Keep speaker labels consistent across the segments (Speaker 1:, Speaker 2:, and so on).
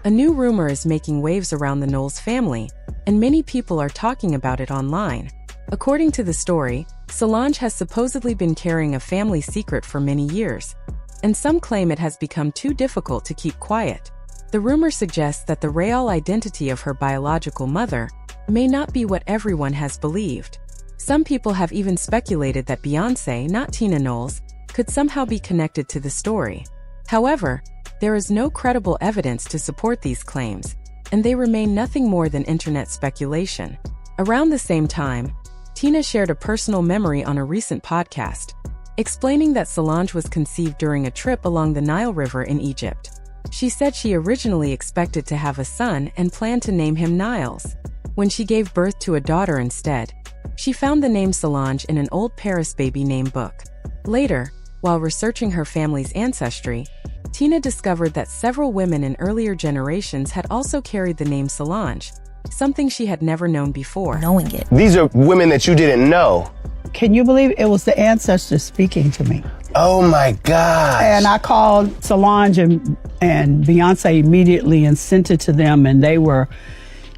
Speaker 1: A new rumor is making waves around the Knowles family, and many people are talking about it online. According to the story, Solange has supposedly been carrying a family secret for many years, and some claim it has become too difficult to keep quiet. The rumor suggests that the real identity of her biological mother may not be what everyone has believed. Some people have even speculated that Beyoncé, not Tina Knowles, could somehow be connected to the story. However, there is no credible evidence to support these claims, and they remain nothing more than internet speculation. Around the same time, Tina shared a personal memory on a recent podcast, explaining that Solange was conceived during a trip along the Nile River in Egypt. She said she originally expected to have a son and planned to name him Niles. When she gave birth to a daughter instead, she found the name Solange in an old Paris baby name book. Later, while researching her family's ancestry, Tina discovered that several women in earlier generations had also carried the name Solange, something she had never known before.
Speaker 2: Knowing it.
Speaker 3: These are women that you didn't know.
Speaker 4: Can you believe it was the ancestors speaking to me?
Speaker 3: Oh my God.
Speaker 4: And I called Solange and Beyoncé immediately and sent it to them, and they were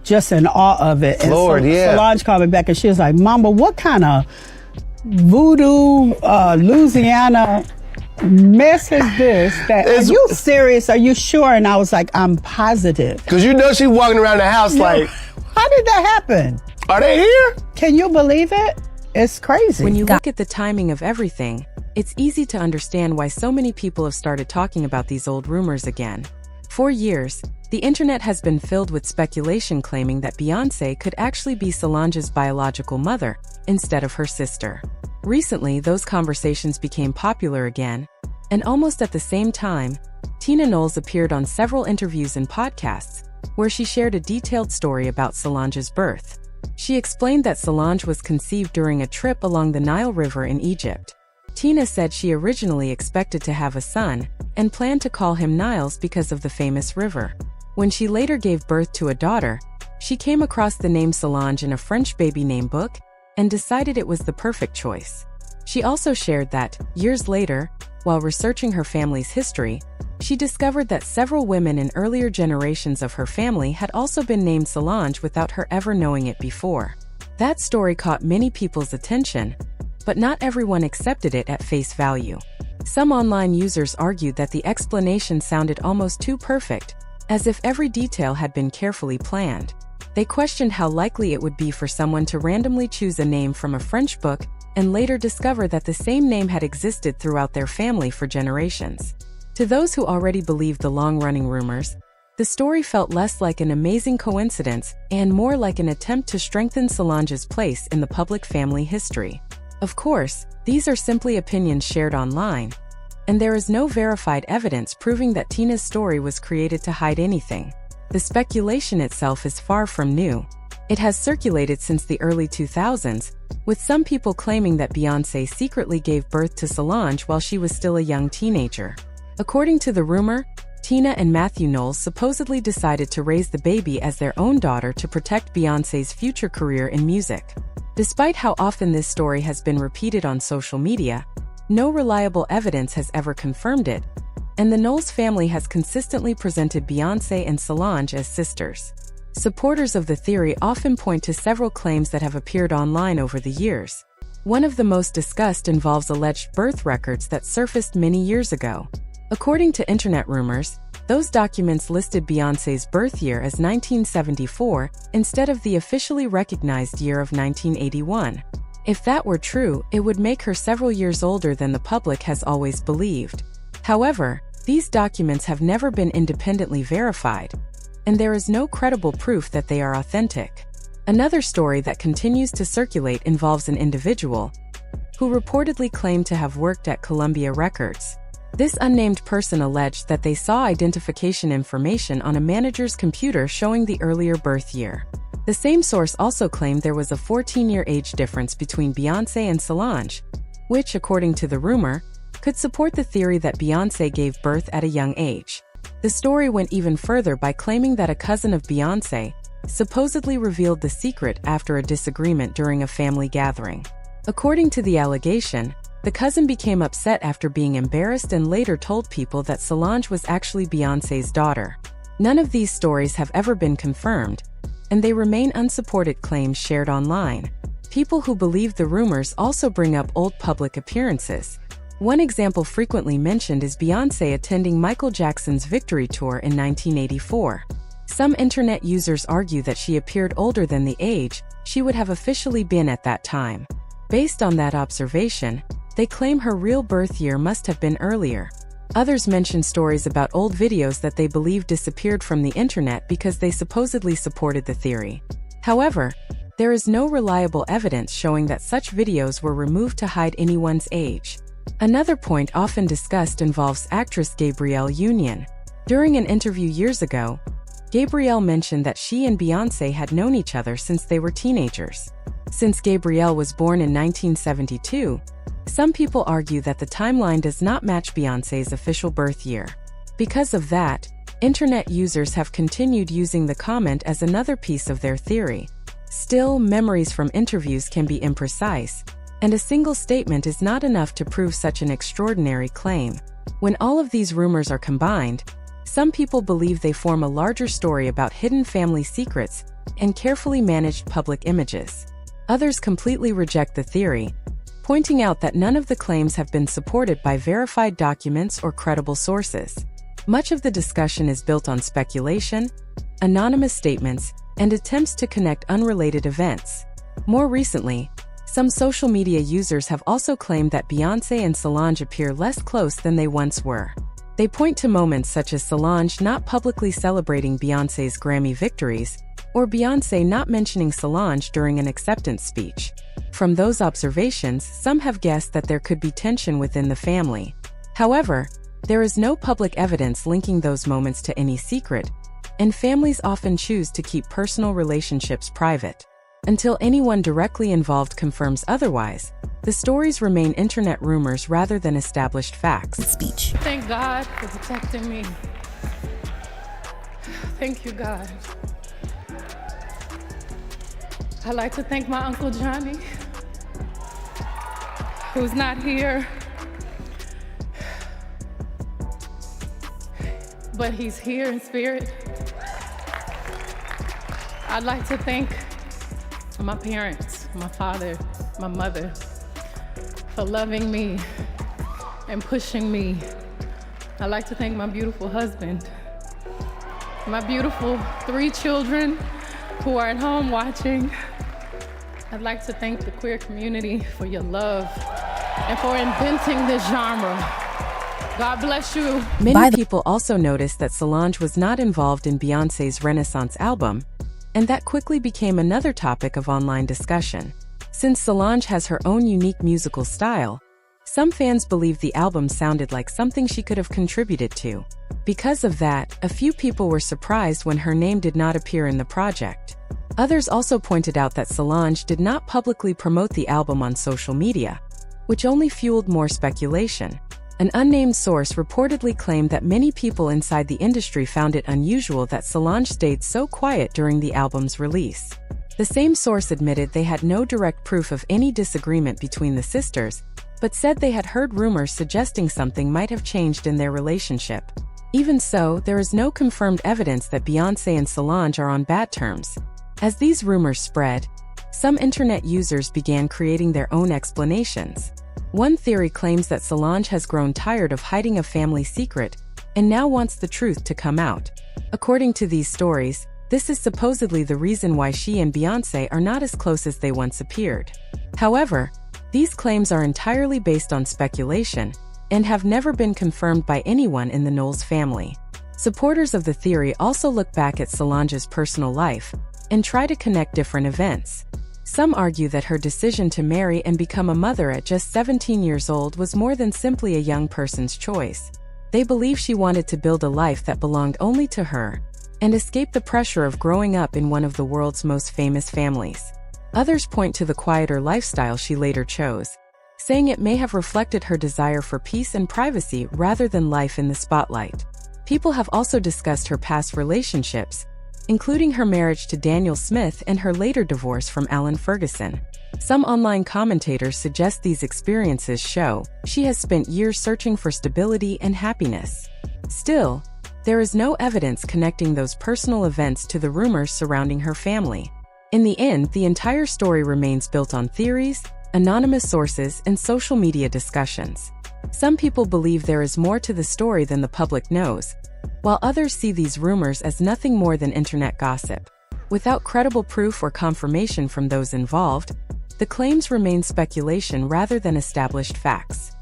Speaker 4: just in awe of it.
Speaker 3: Lord,
Speaker 4: and
Speaker 3: yeah.
Speaker 4: Solange called me back and she was like, Mama, what kind of voodoo, Louisiana mess is this? Are you serious? Are you sure? And I was like, I'm positive.
Speaker 3: Because you know she's walking around the house like,
Speaker 4: how did that happen?
Speaker 3: are they here?
Speaker 4: Can you believe it? It's crazy.
Speaker 1: When you look at the timing of everything, it's easy to understand why so many people have started talking about these old rumors again. For years, the internet has been filled with speculation claiming that Beyoncé could actually be Solange's biological mother instead of her sister. Recently, those conversations became popular again, and almost at the same time, Tina Knowles appeared on several interviews and podcasts where she shared a detailed story about Solange's birth. She explained that Solange was conceived during a trip along the Nile River in Egypt. Tina said she originally expected to have a son and planned to call him Niles because of the famous river. When she later gave birth to a daughter, she came across the name Solange in a French baby name book and decided it was the perfect choice. She also shared that, years later, while researching her family's history, she discovered that several women in earlier generations of her family had also been named Solange without her ever knowing it before. That story caught many people's attention, but not everyone accepted it at face value. Some online users argued that the explanation sounded almost too perfect, as if every detail had been carefully planned. They questioned how likely it would be for someone to randomly choose a name from a French book and later discover that the same name had existed throughout their family for generations. To those who already believed the long-running rumors, the story felt less like an amazing coincidence and more like an attempt to strengthen Solange's place in the public family history. Of course, these are simply opinions shared online, and there is no verified evidence proving that Tina's story was created to hide anything. The speculation itself is far from new. It has circulated since the early 2000s, with some people claiming that Beyoncé secretly gave birth to Solange while she was still a young teenager. According to the rumor, Tina and Matthew Knowles supposedly decided to raise the baby as their own daughter to protect Beyoncé's future career in music. Despite how often this story has been repeated on social media, no reliable evidence has ever confirmed it, and the Knowles family has consistently presented Beyoncé and Solange as sisters. Supporters of the theory often point to several claims that have appeared online over the years. One of the most discussed involves alleged birth records that surfaced many years ago. According to internet rumors, those documents listed Beyoncé's birth year as 1974 instead of the officially recognized year of 1981. If that were true, it would make her several years older than the public has always believed. However, these documents have never been independently verified, and there is no credible proof that they are authentic. Another story that continues to circulate involves an individual who reportedly claimed to have worked at Columbia Records. This unnamed person alleged that they saw identification information on a manager's computer showing the earlier birth year. The same source also claimed there was a 14-year age difference between Beyoncé and Solange, which, according to the rumor, could support the theory that Beyoncé gave birth at a young age. The story went even further by claiming that a cousin of Beyoncé supposedly revealed the secret after a disagreement during a family gathering. According to the allegation, the cousin became upset after being embarrassed and later told people that Solange was actually Beyoncé's daughter. None of these stories have ever been confirmed, and they remain unsupported claims shared online. People who believe the rumors also bring up old public appearances. One example frequently mentioned is Beyoncé attending Michael Jackson's Victory Tour in 1984. Some internet users argue that she appeared older than the age she would have officially been at that time. Based on that observation, they claim her real birth year must have been earlier. Others mention stories about old videos that they believe disappeared from the internet because they supposedly supported the theory. However, there is no reliable evidence showing that such videos were removed to hide anyone's age. Another point often discussed involves actress Gabrielle Union. During an interview years ago, Gabrielle mentioned that she and Beyoncé had known each other since they were teenagers. Since Gabrielle was born in 1972, some people argue that the timeline does not match Beyoncé's official birth year. Because of that, internet users have continued using the comment as another piece of their theory. Still, memories from interviews can be imprecise, and a single statement is not enough to prove such an extraordinary claim. When all of these rumors are combined, some people believe they form a larger story about hidden family secrets and carefully managed public images. Others completely reject the theory, pointing out that none of the claims have been supported by verified documents or credible sources. Much of the discussion is built on speculation, anonymous statements, and attempts to connect unrelated events. More recently, some social media users have also claimed that Beyoncé and Solange appear less close than they once were. They point to moments such as Solange not publicly celebrating Beyoncé's Grammy victories, or Beyoncé not mentioning Solange during an acceptance speech. From those observations, some have guessed that there could be tension within the family. However, there is no public evidence linking those moments to any secret, and families often choose to keep personal relationships private. Until anyone directly involved confirms otherwise, the stories remain internet rumors rather than established facts.
Speaker 2: Speech.
Speaker 5: Thank God for protecting me. Thank you, God. I'd like to thank my Uncle Johnny, who's not here, but he's here in spirit. I'd like to thank my parents, my father, my mother, for loving me and pushing me. I'd like to thank my beautiful husband, my beautiful 3 children who are at home watching. I'd like to thank the queer community for your love and for inventing this genre. God bless you.
Speaker 1: Many people also noticed that Solange was not involved in Beyoncé's Renaissance album, and that quickly became another topic of online discussion. Since Solange has her own unique musical style, some fans believe the album sounded like something she could have contributed to. Because of that, a few people were surprised when her name did not appear in the project. Others also pointed out that Solange did not publicly promote the album on social media, which only fueled more speculation. An unnamed source reportedly claimed that many people inside the industry found it unusual that Solange stayed so quiet during the album's release. The same source admitted they had no direct proof of any disagreement between the sisters, but said they had heard rumors suggesting something might have changed in their relationship. Even so, there is no confirmed evidence that Beyoncé and Solange are on bad terms. As these rumors spread, some internet users began creating their own explanations. One theory claims that Solange has grown tired of hiding a family secret and now wants the truth to come out. According to these stories, this is supposedly the reason why she and Beyoncé are not as close as they once appeared. However, these claims are entirely based on speculation and have never been confirmed by anyone in the Knowles family. Supporters of the theory also look back at Solange's personal life and try to connect different events. Some argue that her decision to marry and become a mother at just 17 years old was more than simply a young person's choice. They believe she wanted to build a life that belonged only to her and escape the pressure of growing up in one of the world's most famous families. Others point to the quieter lifestyle she later chose, saying it may have reflected her desire for peace and privacy rather than life in the spotlight. People have also discussed her past relationships, including her marriage to Daniel Smith and her later divorce from Alan Ferguson. Some online commentators suggest these experiences show she has spent years searching for stability and happiness. Still, There is no evidence connecting those personal events to the rumors surrounding her family. In the end, the entire story remains built on theories, anonymous sources, and social media discussions. Some people believe there is more to the story than the public knows, while others see these rumors as nothing more than internet gossip. Without credible proof or confirmation from those involved, the claims remain speculation rather than established facts.